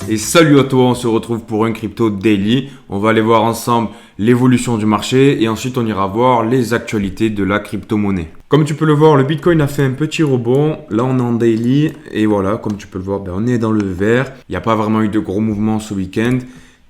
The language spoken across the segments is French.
Et salut à toi, on se retrouve pour un crypto daily. On va aller voir ensemble l'évolution du marché et ensuite on ira voir les actualités de la crypto-monnaie. Comme tu peux le voir, le Bitcoin a fait un petit rebond. Là, on est en daily et voilà, comme tu peux le voir, on est dans le vert. Il n'y a pas vraiment eu de gros mouvements ce week-end.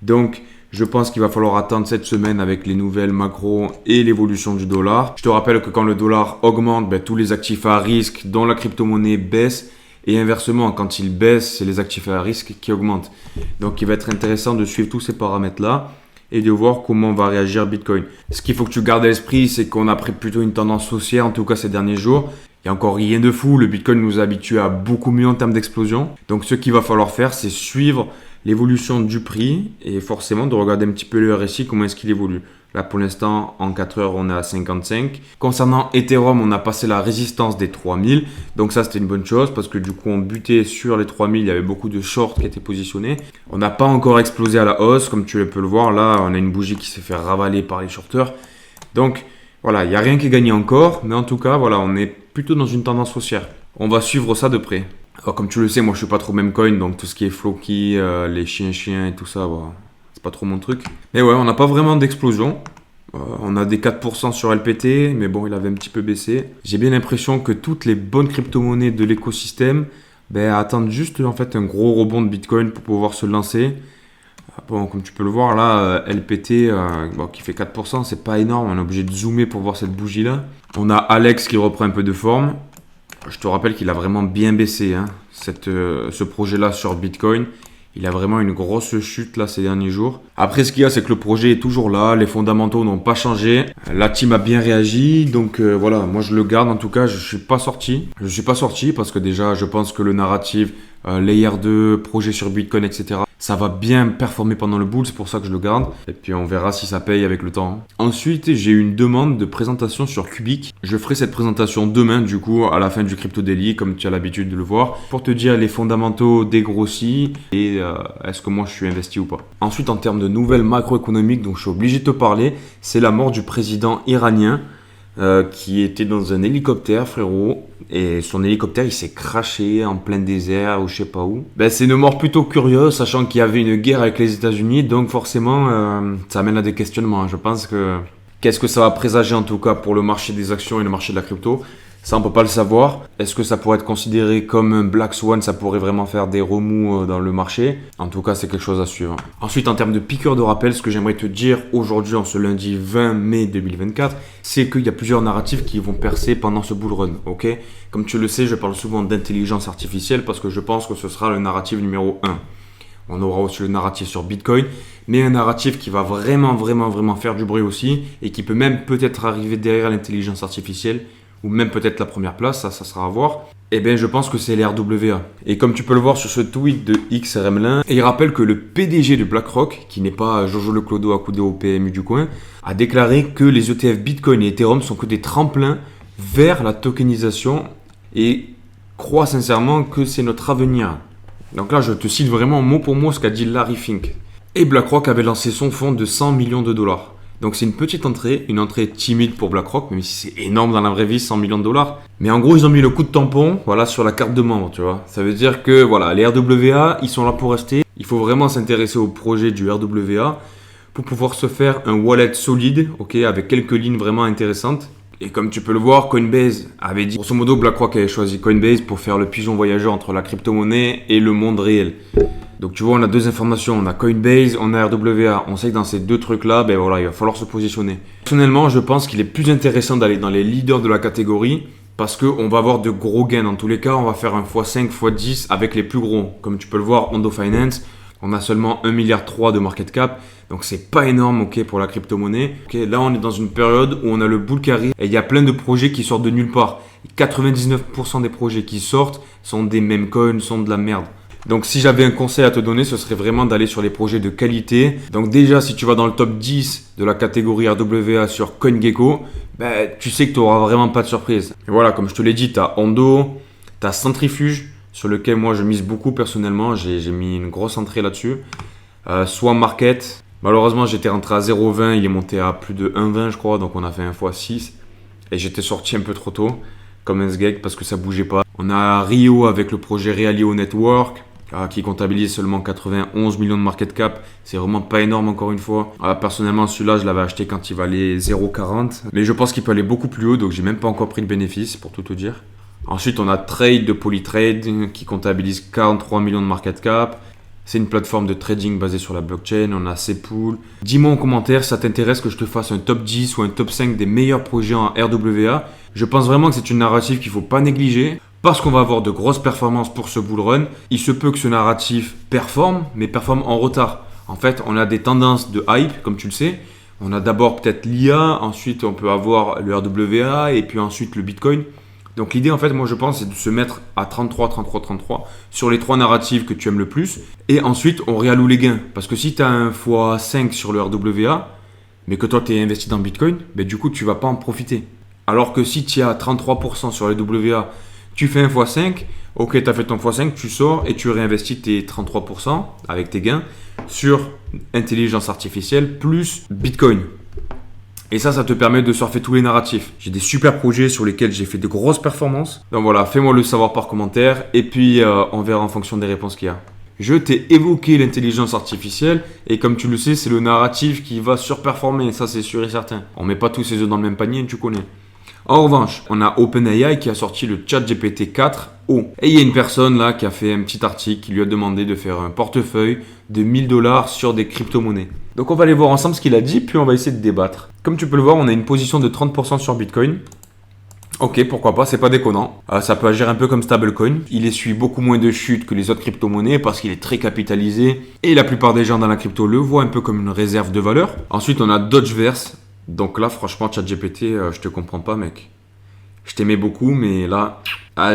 Donc, je pense qu'il va falloir attendre cette semaine avec les nouvelles macro et l'évolution du dollar. Je te rappelle que quand le dollar augmente, tous les actifs à risque, dont la crypto-monnaie, baissent. Et inversement, quand il baisse, c'est les actifs à risque qui augmentent. Donc, il va être intéressant de suivre tous ces paramètres-là et de voir comment va réagir Bitcoin. Ce qu'il faut que tu gardes à l'esprit, c'est qu'on a pris plutôt une tendance haussière, en tout cas ces derniers jours. Il n'y a encore rien de fou. Le Bitcoin nous a habitués à beaucoup mieux en termes d'explosion. Donc, ce qu'il va falloir faire, c'est suivre l'évolution du prix et forcément de regarder un petit peu le RSI, comment est-ce qu'il évolue. Là, pour l'instant, en 4 heures, on est à 55. Concernant Ethereum, on a passé la résistance des 3000. Donc ça, c'était une bonne chose parce que du coup, on butait sur les 3000. Il y avait beaucoup de shorts qui étaient positionnés. On n'a pas encore explosé à la hausse, comme tu peux le voir. Là, on a une bougie qui s'est fait ravaler par les shorteurs. Donc, voilà, il n'y a rien qui est gagné encore. Mais en tout cas, voilà, on est plutôt dans une tendance haussière. On va suivre ça de près. Alors, comme tu le sais, moi, je suis pas trop meme coin. Donc, tout ce qui est Floki, les chiens et tout ça, voilà. Pas trop mon truc. Mais ouais, on n'a pas vraiment d'explosion. On a des 4% sur LPT, mais bon, il avait un petit peu baissé. J'ai bien l'impression que toutes les bonnes crypto-monnaies de l'écosystème attendent juste en fait un gros rebond de Bitcoin pour pouvoir se lancer. Bon, comme tu peux le voir là, LPT qui fait 4%, c'est pas énorme. On est obligé de zoomer pour voir cette bougie-là. On a Alex qui reprend un peu de forme. Je te rappelle qu'il a vraiment bien baissé ce projet-là sur Bitcoin. Il a vraiment une grosse chute là ces derniers jours. Après, ce qu'il y a, c'est que le projet est toujours là. Les fondamentaux n'ont pas changé. La team a bien réagi. Donc voilà, moi je le garde. En tout cas, je ne suis pas sorti. Je ne suis pas sorti parce que déjà, je pense que le narratif, Layer 2, projet sur Bitcoin, etc., ça va bien performer pendant le bull. C'est pour ça que je le garde. Et puis, on verra si ça paye avec le temps. Ensuite, j'ai eu une demande de présentation sur Cubic. Je ferai cette présentation demain, du coup, à la fin du Crypto Daily, comme tu as l'habitude de le voir, pour te dire les fondamentaux dégrossis et est-ce que moi je suis investi ou pas. Ensuite, en termes de nouvelles macroéconomiques, donc je suis obligé de te parler, c'est la mort du président iranien qui était dans un hélicoptère, frérot, et son hélicoptère il s'est crashé en plein désert ou je sais pas où. C'est une mort plutôt curieuse, sachant qu'il y avait une guerre avec les États-Unis, donc forcément ça amène à des questionnements. Je pense que qu'est-ce que ça va présager en tout cas pour le marché des actions et le marché de la crypto? Ça, on peut pas le savoir. Est-ce que ça pourrait être considéré comme un Black Swan? Ça pourrait vraiment faire des remous dans le marché. En tout cas, c'est quelque chose à suivre. Ensuite, en termes de piqûre de rappel, ce que j'aimerais te dire aujourd'hui, en ce lundi 20 mai 2024, c'est qu'il y a plusieurs narratifs qui vont percer pendant ce bull run. Ok? Comme tu le sais, je parle souvent d'intelligence artificielle parce que je pense que ce sera le narratif numéro 1. On aura aussi le narratif sur Bitcoin, mais un narratif qui va vraiment faire du bruit aussi et qui peut même peut-être arriver derrière l'intelligence artificielle ou même peut-être la première place, ça sera à voir. Je pense que c'est les RWA. Et comme tu peux le voir sur ce tweet de XRMlin, il rappelle que le PDG de BlackRock, qui n'est pas Jojo le Clodo accoudé au PMU du coin, a déclaré que les ETF Bitcoin et Ethereum sont que des tremplins vers la tokenisation et croit sincèrement que c'est notre avenir. Donc là, je te cite vraiment mot pour mot ce qu'a dit Larry Fink. Et BlackRock avait lancé son fonds de 100 millions de dollars. Donc c'est une petite entrée, une entrée timide pour BlackRock, même si c'est énorme dans la vraie vie, 100 millions de dollars. Mais en gros, ils ont mis le coup de tampon, sur la carte de membre, tu vois. Ça veut dire que, les RWA, ils sont là pour rester. Il faut vraiment s'intéresser au projet du RWA pour pouvoir se faire un wallet solide, avec quelques lignes vraiment intéressantes. Et comme tu peux le voir, Coinbase avait dit, grosso modo, BlackRock avait choisi Coinbase pour faire le pigeon voyageur entre la crypto-monnaie et le monde réel. Donc tu vois, on a deux informations, on a Coinbase, on a RWA. On sait que dans ces deux trucs-là, il va falloir se positionner. Personnellement, je pense qu'il est plus intéressant d'aller dans les leaders de la catégorie parce qu'on va avoir de gros gains. Dans tous les cas, on va faire un x5, x10 avec les plus gros. Comme tu peux le voir, Ondo Finance, on a seulement 1,3 milliard de market cap. Donc c'est pas énorme pour la crypto-monnaie. Là, on est dans une période où on a le bull qui arrive et il y a plein de projets qui sortent de nulle part. 99% des projets qui sortent sont des meme coins, sont de la merde. Donc si j'avais un conseil à te donner, ce serait vraiment d'aller sur les projets de qualité. Donc déjà, si tu vas dans le top 10 de la catégorie RWA sur CoinGecko, tu sais que tu n'auras vraiment pas de surprise. Et voilà, comme je te l'ai dit, tu as Ondo, tu as Centrifuge, sur lequel moi je mise beaucoup personnellement. J'ai mis une grosse entrée là-dessus. Swan Market, malheureusement j'étais rentré à 0,20, il est monté à plus de 1,20 je crois, donc on a fait un x6. Et j'étais sorti un peu trop tôt, comme un sgeg, parce que ça bougeait pas. On a Rio avec le projet Realio Network, qui comptabilise seulement 91 millions de market cap. C'est vraiment pas énorme encore une fois. Personnellement, celui-là, je l'avais acheté quand il valait 0,40. Mais je pense qu'il peut aller beaucoup plus haut, donc j'ai même pas encore pris le bénéfice, pour tout te dire. Ensuite, on a Trade de Polytrade qui comptabilise 43 millions de market cap. C'est une plateforme de trading basée sur la blockchain. On a Cpool. Dis-moi en commentaire si ça t'intéresse que je te fasse un top 10 ou un top 5 des meilleurs projets en RWA. Je pense vraiment que c'est une narrative qu'il ne faut pas négliger parce qu'on va avoir de grosses performances pour ce bull run. Il se peut que ce narratif performe, mais performe en retard. En fait, on a des tendances de hype, comme tu le sais. On a d'abord peut-être l'IA, ensuite on peut avoir le RWA et puis ensuite le Bitcoin. Donc l'idée en fait, moi je pense, c'est de se mettre à 33, 33, 33 sur les 3 narratives que tu aimes le plus. Et ensuite, on réalloue les gains. Parce que si tu as un x5 sur le RWA, mais que toi tu es investi dans Bitcoin, ben, du coup tu vas pas en profiter. Alors que si tu as 33% sur le WA, tu fais un x5, ok tu as fait ton x5, tu sors et tu réinvestis tes 33% avec tes gains sur intelligence artificielle plus Bitcoin. Et ça te permet de surfer tous les narratifs. J'ai des super projets sur lesquels j'ai fait de grosses performances. Donc voilà, fais-moi le savoir par commentaire et puis on verra en fonction des réponses qu'il y a. Je t'ai évoqué l'intelligence artificielle et comme tu le sais, c'est le narratif qui va surperformer, ça c'est sûr et certain. On met pas tous ses œufs dans le même panier, tu connais. En revanche, on a OpenAI qui a sorti le ChatGPT 4o. Et il y a une personne là qui a fait un petit article qui lui a demandé de faire un portefeuille de 1000 $ sur des crypto-monnaies. Donc on va aller voir ensemble ce qu'il a dit, puis on va essayer de débattre. Comme tu peux le voir, on a une position de 30% sur Bitcoin. Ok, pourquoi pas, c'est pas déconnant. Ça peut agir un peu comme stablecoin. Il essuie beaucoup moins de chutes que les autres crypto-monnaies parce qu'il est très capitalisé. Et la plupart des gens dans la crypto le voient un peu comme une réserve de valeur. Ensuite, on a Dogeverse. Donc là, franchement, ChatGPT, je te comprends pas, mec. Je t'aimais beaucoup, mais là,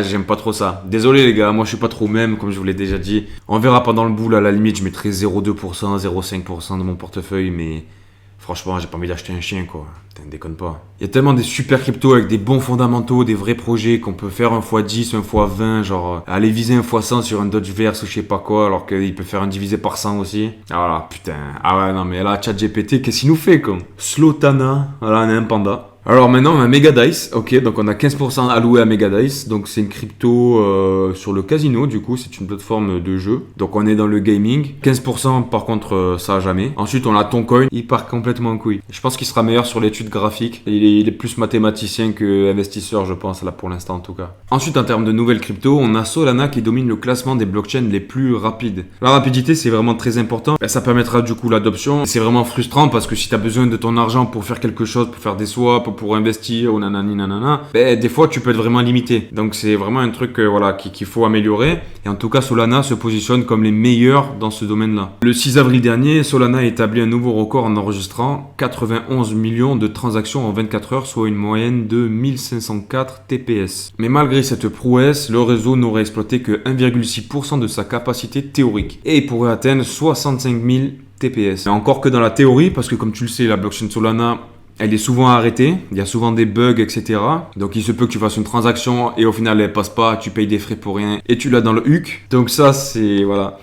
j'aime pas trop ça. Désolé les gars, moi je suis pas trop même, comme je vous l'ai déjà dit. On verra pendant le boule, à la limite, je mettrai 0,2%, 0,5% de mon portefeuille, mais franchement, j'ai pas envie d'acheter un chien, quoi. Putain, déconne pas. Il y a tellement des super cryptos avec des bons fondamentaux, des vrais projets qu'on peut faire un x10, un x20, genre aller viser un x100 sur un Dogeverse ou je sais pas quoi, alors qu'il peut faire un divisé par 100 aussi. Ah voilà, putain. Ah ouais, non, mais là, ChatGPT, qu'est-ce qu'il nous fait, quoi? Slotana, voilà, on a un panda. Alors maintenant on a Megadice, ok, donc on a 15% alloué à Megadice, donc c'est une crypto sur le casino, du coup c'est une plateforme de jeu, donc on est dans le gaming, 15% par contre ça jamais. Ensuite on a Toncoin, il part complètement en couille. Je pense qu'il sera meilleur sur l'étude graphique, il est plus mathématicien que investisseur je pense là pour l'instant en tout cas. Ensuite en termes de nouvelles cryptos, on a Solana qui domine le classement des blockchains les plus rapides. La rapidité c'est vraiment très important, ça permettra du coup l'adoption, c'est vraiment frustrant parce que si tu as besoin de ton argent pour faire quelque chose, pour faire des swaps, pour investir ou nanani nanana, des fois tu peux être vraiment limité. Donc c'est vraiment un truc voilà, qu'il faut améliorer. Et en tout cas, Solana se positionne comme les meilleurs dans ce domaine-là. Le 6 avril dernier, Solana a établi un nouveau record en enregistrant 91 millions de transactions en 24 heures, soit une moyenne de 1504 TPS. Mais malgré cette prouesse, le réseau n'aurait exploité que 1,6% de sa capacité théorique et il pourrait atteindre 65 000 TPS. Mais encore que dans la théorie, parce que comme tu le sais, la blockchain Solana elle est souvent arrêtée, il y a souvent des bugs, etc. Donc il se peut que tu fasses une transaction et au final elle passe pas, tu payes des frais pour rien et tu l'as dans le HUC. Donc ça c'est, voilà.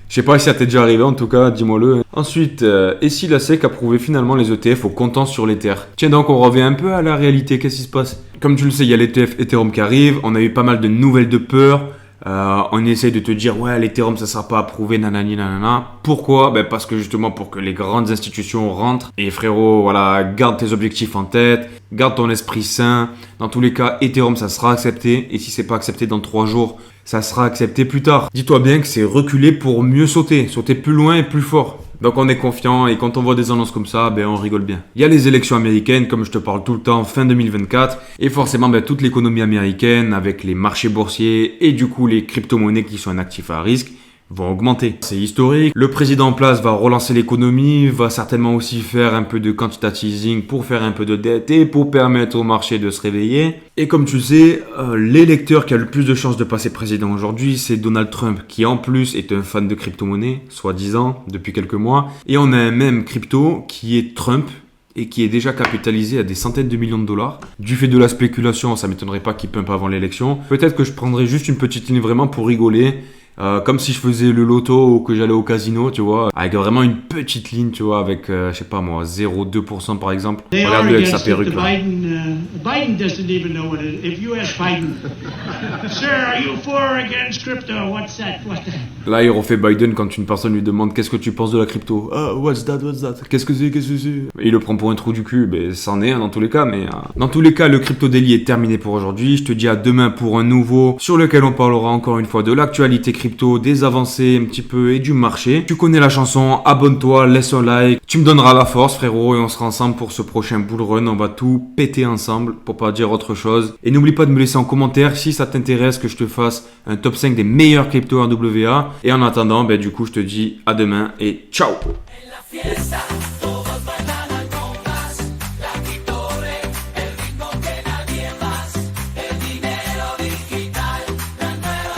Je sais pas si ça t'est déjà arrivé, en tout cas dis-moi-le. Ensuite, et si la SEC approuvait finalement les ETF au comptant sur l'Ether? Tiens donc on revient un peu à la réalité, qu'est-ce qui se passe? Comme tu le sais, il y a l'ETF Ethereum qui arrive, on a eu pas mal de nouvelles de peur. On essaye de te dire ouais l'Ethereum ça sera pas approuvé nanani nanana. Pourquoi? Parce que justement pour que les grandes institutions rentrent. Et frérot voilà, garde tes objectifs en tête, garde ton esprit sain. Dans tous les cas Ethereum ça sera accepté. Et si c'est pas accepté dans 3 jours, ça sera accepté plus tard. Dis-toi bien que c'est reculer pour mieux sauter plus loin et plus fort. Donc on est confiant et quand on voit des annonces comme ça, on rigole bien. Il y a les élections américaines, comme je te parle tout le temps, fin 2024. Et forcément, toute l'économie américaine avec les marchés boursiers et du coup les crypto-monnaies qui sont un actif à risque vont augmenter. C'est historique. Le président en place va relancer l'économie, va certainement aussi faire un peu de quantitative easing pour faire un peu de dette et pour permettre au marché de se réveiller. Et comme tu le sais, l'électeur qui a le plus de chances de passer président aujourd'hui, c'est Donald Trump, qui en plus est un fan de crypto-monnaie, soi-disant, depuis quelques mois. Et on a un même crypto qui est Trump, et qui est déjà capitalisé à des centaines de millions de dollars. Du fait de la spéculation, ça m'étonnerait pas qu'il pump avant l'élection. Peut-être que je prendrai juste une petite ligne vraiment pour rigoler comme si je faisais le loto ou que j'allais au casino, tu vois, avec vraiment une petite ligne, tu vois, avec, je sais pas moi, 0,2% par exemple. They are Regarde-le avec sa against it. perruque The là. Biden doesn't even know what it is. If you ask Biden, sir, are you for or against crypto? What's that? What's that? Là, il refait Biden quand une personne lui demande qu'est-ce que tu penses de la crypto. Ah, what's that? Qu'est-ce que c'est? Il le prend pour un trou du cul. Ben, c'en est un dans tous les cas, mais dans tous les cas, le Crypto Daily est terminé pour aujourd'hui. Je te dis à demain pour un nouveau sur lequel on parlera encore une fois de l'actualité crypto, des avancées un petit peu et du marché. Tu connais la chanson, abonne-toi, laisse un like. Tu me donneras la force, frérot, et on sera ensemble pour ce prochain bull run. On va tout péter ensemble pour pas dire autre chose. Et n'oublie pas de me laisser en commentaire si ça t'intéresse que je te fasse un top 5 des meilleurs crypto RWA. Et en attendant, ben, du coup, je te dis à demain et ciao! Fiesta,